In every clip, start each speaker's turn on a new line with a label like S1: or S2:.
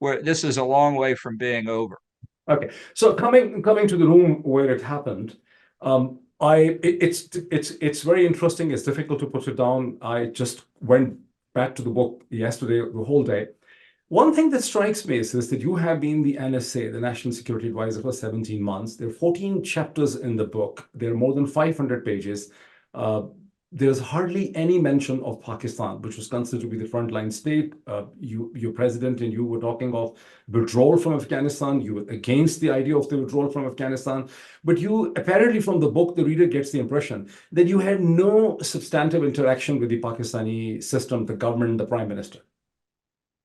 S1: this is a long way from being over.
S2: Okay, so coming to the room where it happened, it's very interesting. It's difficult to put it down. I just went back to the book yesterday, the whole day. One thing that strikes me is that you have been the NSA, the National Security Advisor, for 17 months. There are 14 chapters in the book. There are more than 500 pages. Uh, there's hardly any mention of Pakistan, which was considered to be the frontline state. Your president and you were talking of withdrawal from Afghanistan. You were against the idea of the withdrawal from Afghanistan. But you apparently, from the book, the reader gets the impression that you had no substantive interaction with the Pakistani system, the government, the prime minister.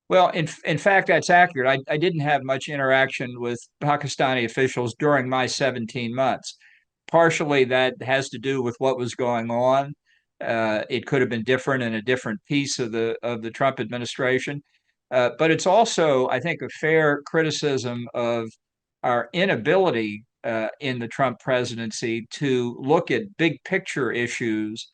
S1: Well, in fact, that's accurate. I didn't have much interaction with Pakistani officials during my 17 months. Partially that has to do with what was going on. It could have been different in a different piece of the Trump administration. But it's also, I think, a fair criticism of our inability in the Trump presidency to look at big picture issues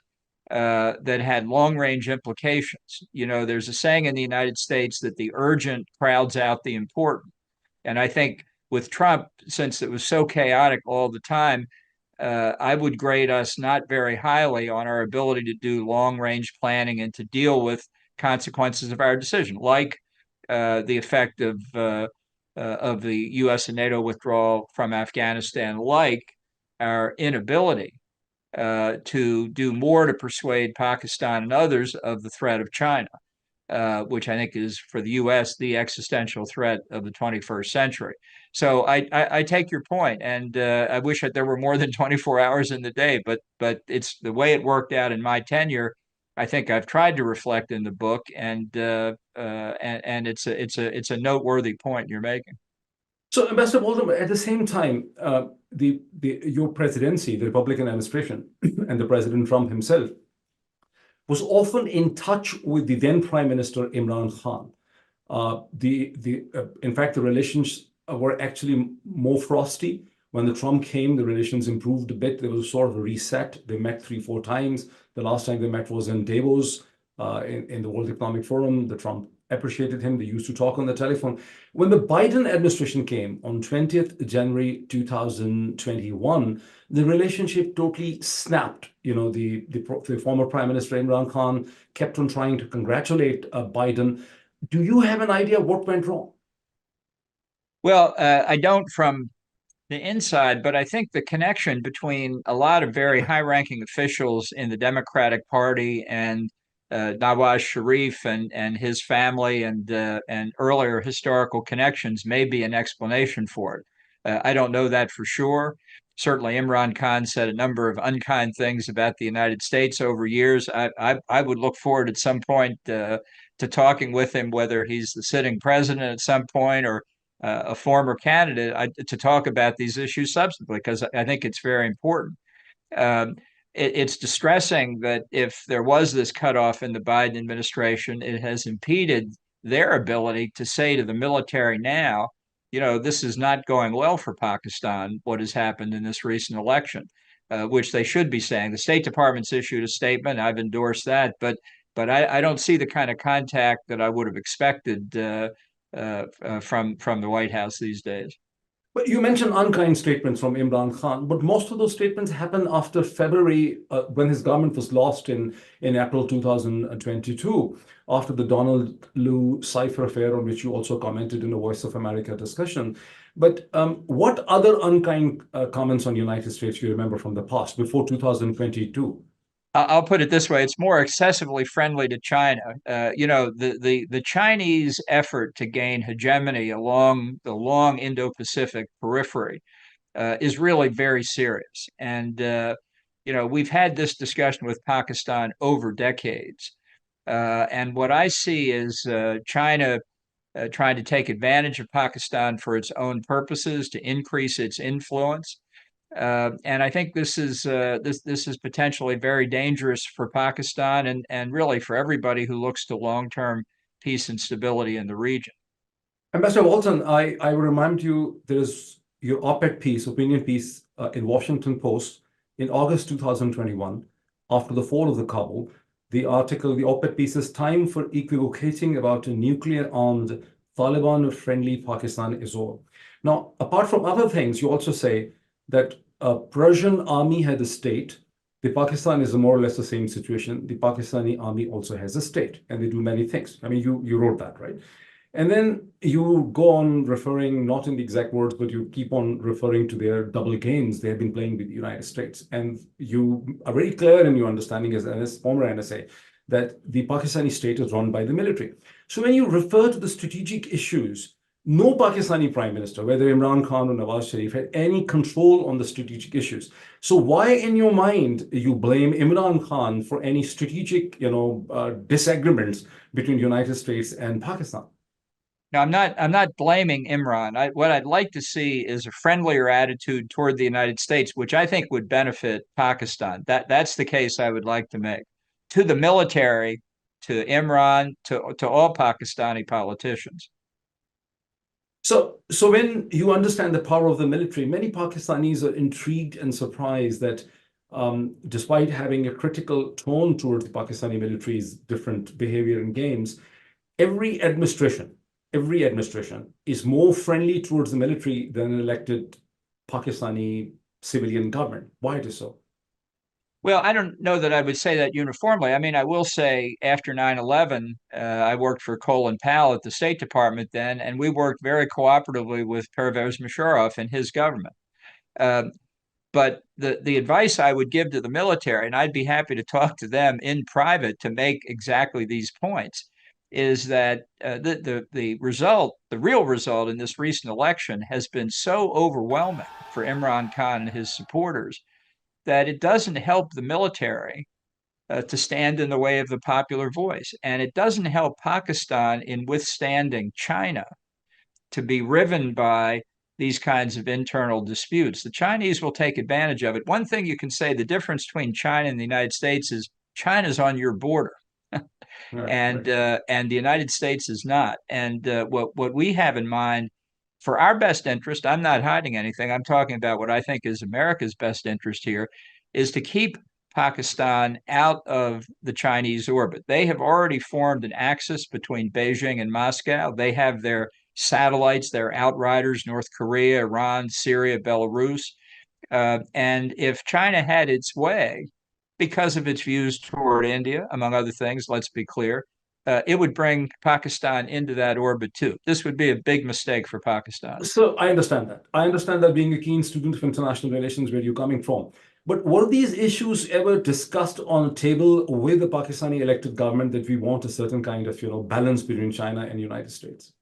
S1: that had long range implications. You know, there's a saying in the United States that the urgent crowds out the important. And I think with Trump, since it was so chaotic all the time, I would grade us not very highly on our ability to do long range planning and to deal with consequences of our decision, like the effect of the U.S. and NATO withdrawal from Afghanistan, like our inability to do more to persuade Pakistan and others of the threat of China, which I think is for the U.S. the existential threat of the 21st century. So I take your point, and I wish that there were more than 24 hours in the day, but it's the way it worked out in my tenure. I think I've tried to reflect in the book, and it's a noteworthy point you're making.
S2: So, Ambassador Bolton, at the same time, your presidency, the Republican administration, and the President Trump himself was often in touch with the then Prime Minister Imran Khan. In fact, the relations were actually more frosty. When the Trump came, the relations improved a bit. There was a sort of a reset. They met 3, 4 times. The last time they met was in Davos, in the World Economic Forum. The Trump appreciated him. They used to talk on the telephone. When the Biden administration came on 20th January 2021, the relationship totally snapped. You know, the former Prime Minister Imran Khan kept on trying to congratulate Biden. Do you have an idea what went wrong?
S1: Well, I don't from the inside, but I think the connection between a lot of very high-ranking officials in the Democratic Party and Nawaz Sharif and his family and earlier historical connections may be an explanation for it. I don't know that for sure. Certainly, Imran Khan said a number of unkind things about the United States over years. I would look forward at some point to talking with him, whether he's the sitting president at some point or a former candidate, to talk about these issues substantively, because I think it's very important. Um, it's distressing that if there was this cutoff in the Biden administration, it has impeded their ability to say to the military now, you know, this is not going well for Pakistan, what has happened in this recent election, which they should be saying. The State Department's issued a statement. I've endorsed that, but I don't see the kind of contact that I would have expected from the White House these days.
S2: But you mentioned unkind statements from Imran Khan, but most of those statements happened after February, when his government was lost in April 2022, after the Donald Lu cipher affair, on which you also commented in a Voice of America discussion. But what other unkind comments on the United States you remember from the past, before 2022?
S1: I'll put it this way: it's more excessively friendly to China. You know, the Chinese effort to gain hegemony along the long Indo-Pacific periphery is really very serious. And you know, we've had this discussion with Pakistan over decades. And what I see is China trying to take advantage of Pakistan for its own purposes to increase its influence. And I think this is potentially very dangerous for Pakistan and really for everybody who looks to long-term peace and stability in the region.
S2: Ambassador Walton, I will remind you there's your op-ed piece, opinion piece in Washington Post in August 2021, after the fall of the Kabul. The op-ed piece is Time for Equivocating About a Nuclear-Armed Taliban-friendly Pakistan is over. Now, apart from other things, you also say that a Persian army had a state. The Pakistan is more or less the same situation. The Pakistani army also has a state, and they do many things. I mean, you wrote that, right? And then you go on referring, not in the exact words, but you keep on referring to their double games they have been playing with the United States. And you are very clear in your understanding as a former NSA that the Pakistani state is run by the military. So when you refer to the strategic issues, no Pakistani prime minister, whether Imran Khan or Nawaz Sharif, had any control on the strategic issues. So why, in your mind, you blame Imran Khan for any strategic, disagreements between the United States and Pakistan?
S1: Now, I'm not blaming Imran. What I'd like to see is a friendlier attitude toward the United States, which I think would benefit Pakistan. That's the case I would like to make to the military, to Imran, to all Pakistani politicians.
S2: So when you understand the power of the military, many Pakistanis are intrigued and surprised that despite having a critical tone towards the Pakistani military's different behavior and games, every administration, every administration is more friendly towards the military than an elected Pakistani civilian government. Why it is so?
S1: Well, I don't know that I would say that uniformly. I mean, I will say after 9/11, I worked for Colin Powell at the State Department then, and we worked very cooperatively with Pervez Musharraf and his government. Um, but the advice I would give to the military, and I'd be happy to talk to them in private to make exactly these points, is that the result, the real result in this recent election has been so overwhelming for Imran Khan and his supporters that it doesn't help the military to stand in the way of the popular voice. And it doesn't help Pakistan in withstanding China to be riven by these kinds of internal disputes. The Chinese will take advantage of it. One thing you can say, the difference between China and the United States is China's on your border.
S2: Right,
S1: and
S2: right.
S1: and the United States is not. And what we have in mind for our best interest, I'm not hiding anything. I'm talking about what I think is America's best interest here, is to keep Pakistan out of the Chinese orbit. They have already formed an axis between Beijing and Moscow. They have their satellites, their outriders, North Korea, Iran, Syria, Belarus. And if China had its way, because of its views toward India, among other things, let's be clear, it would bring Pakistan into that orbit too. This would be a big mistake for Pakistan.
S2: So I understand that. I understand that being a keen student of international relations, where you're coming from. But were these issues ever discussed on a table with the Pakistani elected government that we want a certain kind of, balance between China and the United States?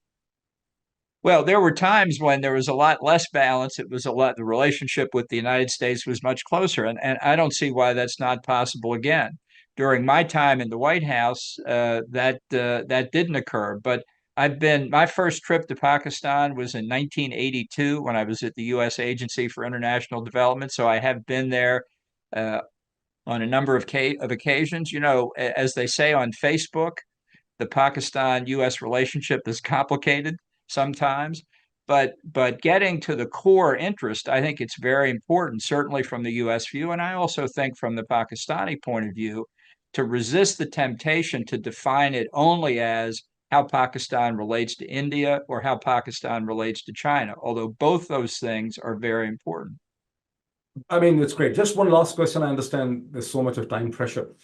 S1: Well, there were times when there was a lot less balance. It was a lot, the relationship with the United States was much closer. And I don't see why that's not possible again. During my time in the White House, that didn't occur. But my first trip to Pakistan was in 1982 when I was at the U.S. Agency for International Development. So I have been there uh, on a number of occasions. As they say on Facebook, the Pakistan-U.S. relationship is complicated sometimes, but getting to the core interest, I think it's very important, certainly from the U.S. view, and I also think from the Pakistani point of view, to resist the temptation to define it only as how Pakistan relates to India or how Pakistan relates to China, although both those things are very important.
S2: I mean, it's great. Just one last question. I understand there's so much of time pressure.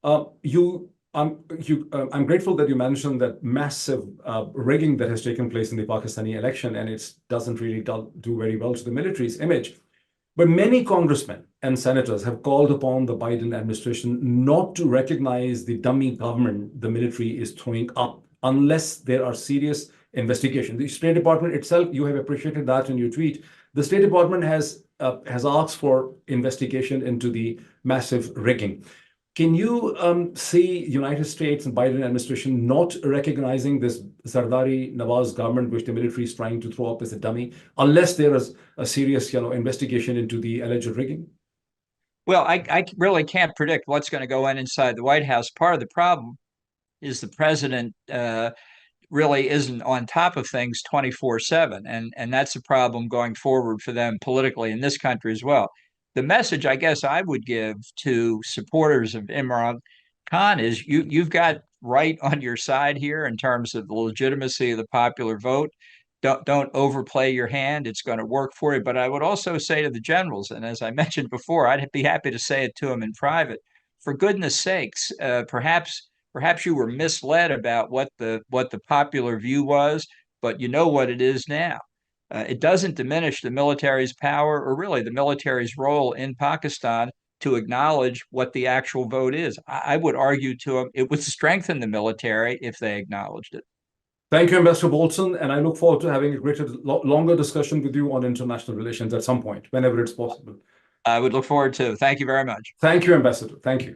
S2: I'm grateful that you mentioned that massive rigging that has taken place in the Pakistani election, and it doesn't really do very well to the military's image. But many congressmen and senators have called upon the Biden administration not to recognize the dummy government the military is throwing up unless there are serious investigations. The State Department itself, you have appreciated that in your tweet. The State Department has asked for investigation into the massive rigging. Can you see United States and Biden administration not recognizing this Zardari Nawaz government, which the military is trying to throw up as a dummy, unless there is a serious, investigation into the alleged rigging?
S1: Well, I really can't predict what's going to go on inside the White House. Part of the problem is the president really isn't on top of things 24/7. And that's a problem going forward for them politically in this country as well. The message I guess I would give to supporters of Imran Khan is you've got right on your side here in terms of the legitimacy of the popular vote. Don't overplay your hand. It's going to work for you. But I would also say to the generals, and as I mentioned before, I'd be happy to say it to them in private. For goodness sakes, perhaps you were misled about what the popular view was, but you know what it is now. It doesn't diminish the military's power or really the military's role in Pakistan to acknowledge what the actual vote is. I would argue to them it would strengthen the military if they acknowledged it.
S2: Thank you, Ambassador Bolton, and I look forward to having a greater, longer discussion with you on international relations at some point, whenever it's possible.
S1: I would look forward to it. Thank you very much.
S2: Thank you, Ambassador. Thank you.